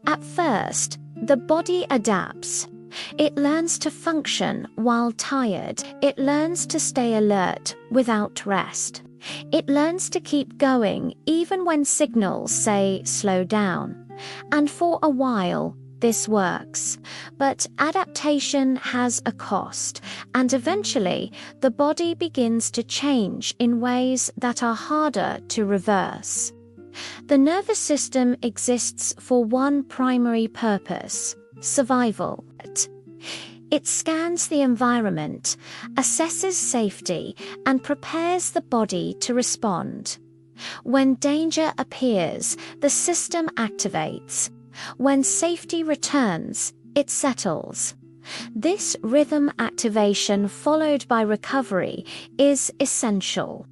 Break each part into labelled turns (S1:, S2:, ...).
S1: At first, the body adapts. It learns to function while tired. It learns to stay alert without rest. It learns to keep going even when signals say slow down. And for a while, this works. But adaptation has a cost, and eventually, the body begins to change in ways that are harder to reverse. The nervous system exists for one primary purpose: survival. It scans the environment, assesses safety, and prepares the body to respond. When danger appears, the system activates. When safety returns, it settles. This rhythm activation followed by recovery is essential.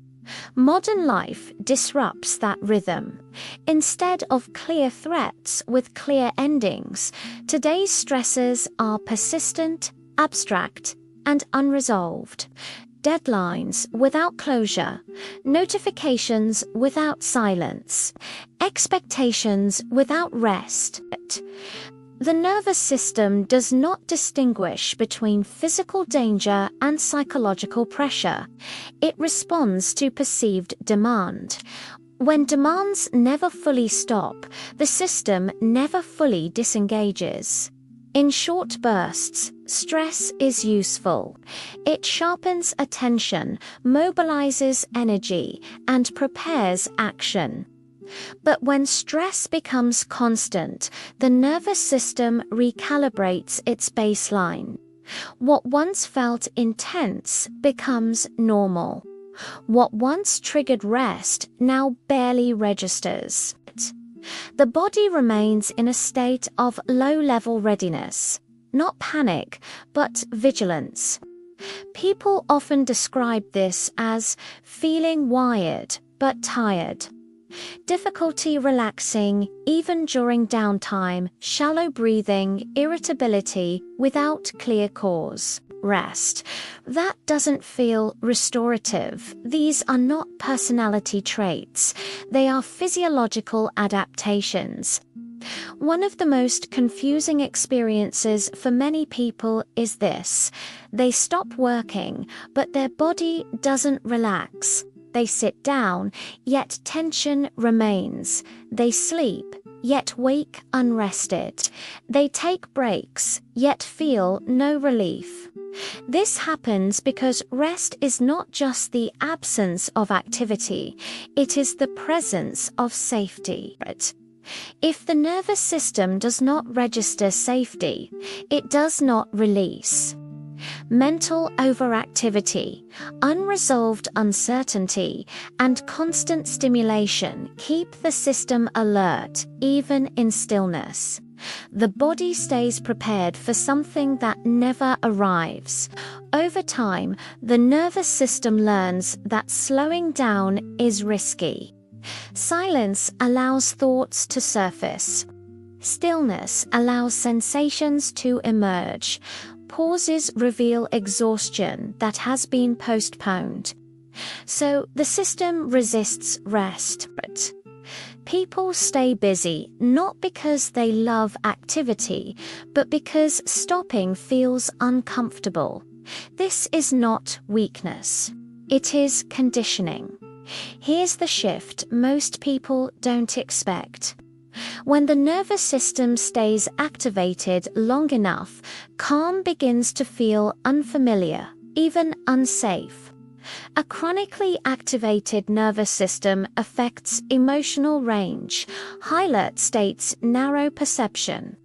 S1: Modern life disrupts that rhythm. Instead of clear threats with clear endings, today's stresses are persistent, abstract, and unresolved. Deadlines without closure, notifications without silence, expectations without rest. The nervous system does not distinguish between physical danger and psychological pressure. It responds to perceived demand. When demands never fully stop, the system never fully disengages. In short bursts, stress is useful. It sharpens attention, mobilizes energy, and prepares action. But when stress becomes constant, the nervous system recalibrates its baseline. What once felt intense becomes normal. What once triggered rest now barely registers. The body remains in a state of low-level readiness, not panic, but vigilance. People often describe this as feeling wired but tired. Difficulty relaxing, even during downtime, shallow breathing, irritability without clear cause. Rest. That doesn't feel restorative. These are not personality traits. They are physiological adaptations. One of the most confusing experiences for many people is this. They stop working, but their body doesn't relax. They sit down, yet tension remains. They sleep, yet wake unrested. They take breaks, yet feel no relief. This happens because rest is not just the absence of activity, it is the presence of safety. If the nervous system does not register safety, it does not release. Mental overactivity, unresolved uncertainty, and constant stimulation keep the system alert, even in stillness. The body stays prepared for something that never arrives. Over time, the nervous system learns that slowing down is risky. Silence allows thoughts to surface. Stillness allows sensations to emerge. Pauses reveal exhaustion that has been postponed. So the system resists rest. People stay busy not because they love activity, but because stopping feels uncomfortable. This is not weakness. It is conditioning. Here's the shift most people don't expect. When the nervous system stays activated long enough, calm begins to feel unfamiliar, even unsafe. A chronically activated nervous system affects emotional range. High alert states narrow perception.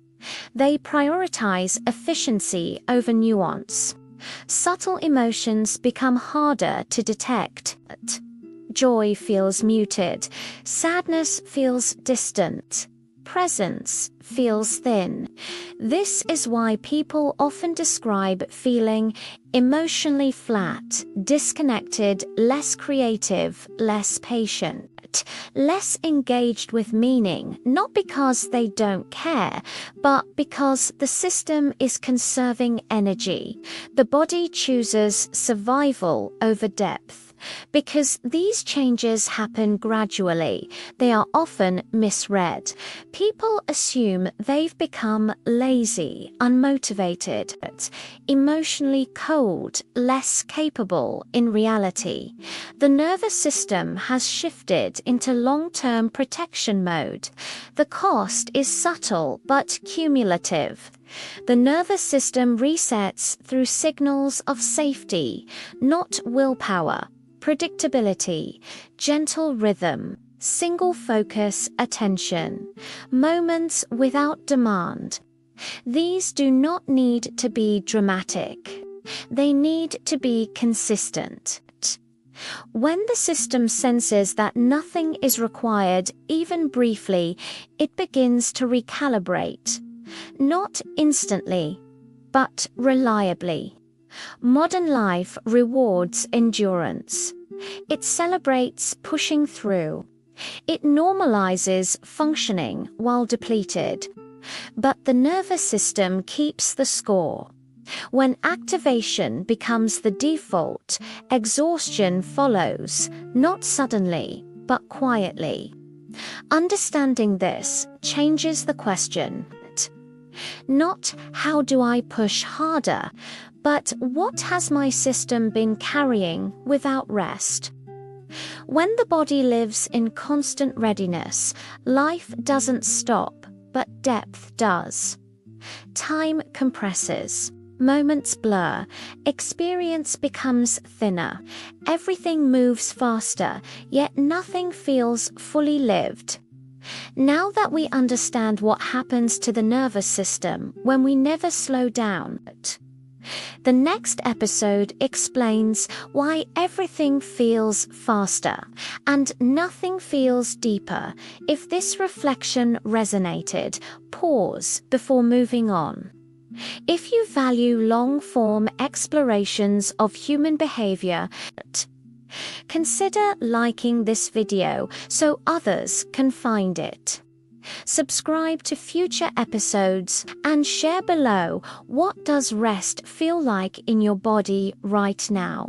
S1: They prioritize efficiency over nuance. Subtle emotions become harder to detect. Joy feels muted. Sadness feels distant. Presence feels thin. This is why people often describe feeling emotionally flat, disconnected, less creative, less patient, less engaged with meaning, not because they don't care, but because the system is conserving energy. The body chooses survival over depth. Because these changes happen gradually, they are often misread. People assume they've become lazy, unmotivated, emotionally cold, less capable. In reality, the nervous system has shifted into long-term protection mode. The cost is subtle but cumulative. The nervous system resets through signals of safety, not willpower, predictability, gentle rhythm, single focus attention, moments without demand. These do not need to be dramatic. They need to be consistent. When the system senses that nothing is required, even briefly, it begins to recalibrate. Not instantly, but reliably. Modern life rewards endurance. It celebrates pushing through. It normalizes functioning while depleted. But the nervous system keeps the score. When activation becomes the default, exhaustion follows, not suddenly, but quietly. Understanding this changes the question. Not how do I push harder, but what has my system been carrying without rest? When the body lives in constant readiness, life doesn't stop, but depth does. Time compresses, moments blur, experience becomes thinner, everything moves faster, yet nothing feels fully lived. Now that we understand what happens to the nervous system when we never slow down, the next episode explains why everything feels faster and nothing feels deeper. If this reflection resonated, pause before moving on. If you value long-form explorations of human behavior, consider liking this video so others can find it. Subscribe to future episodes and share below, what does rest feel like in your body right now?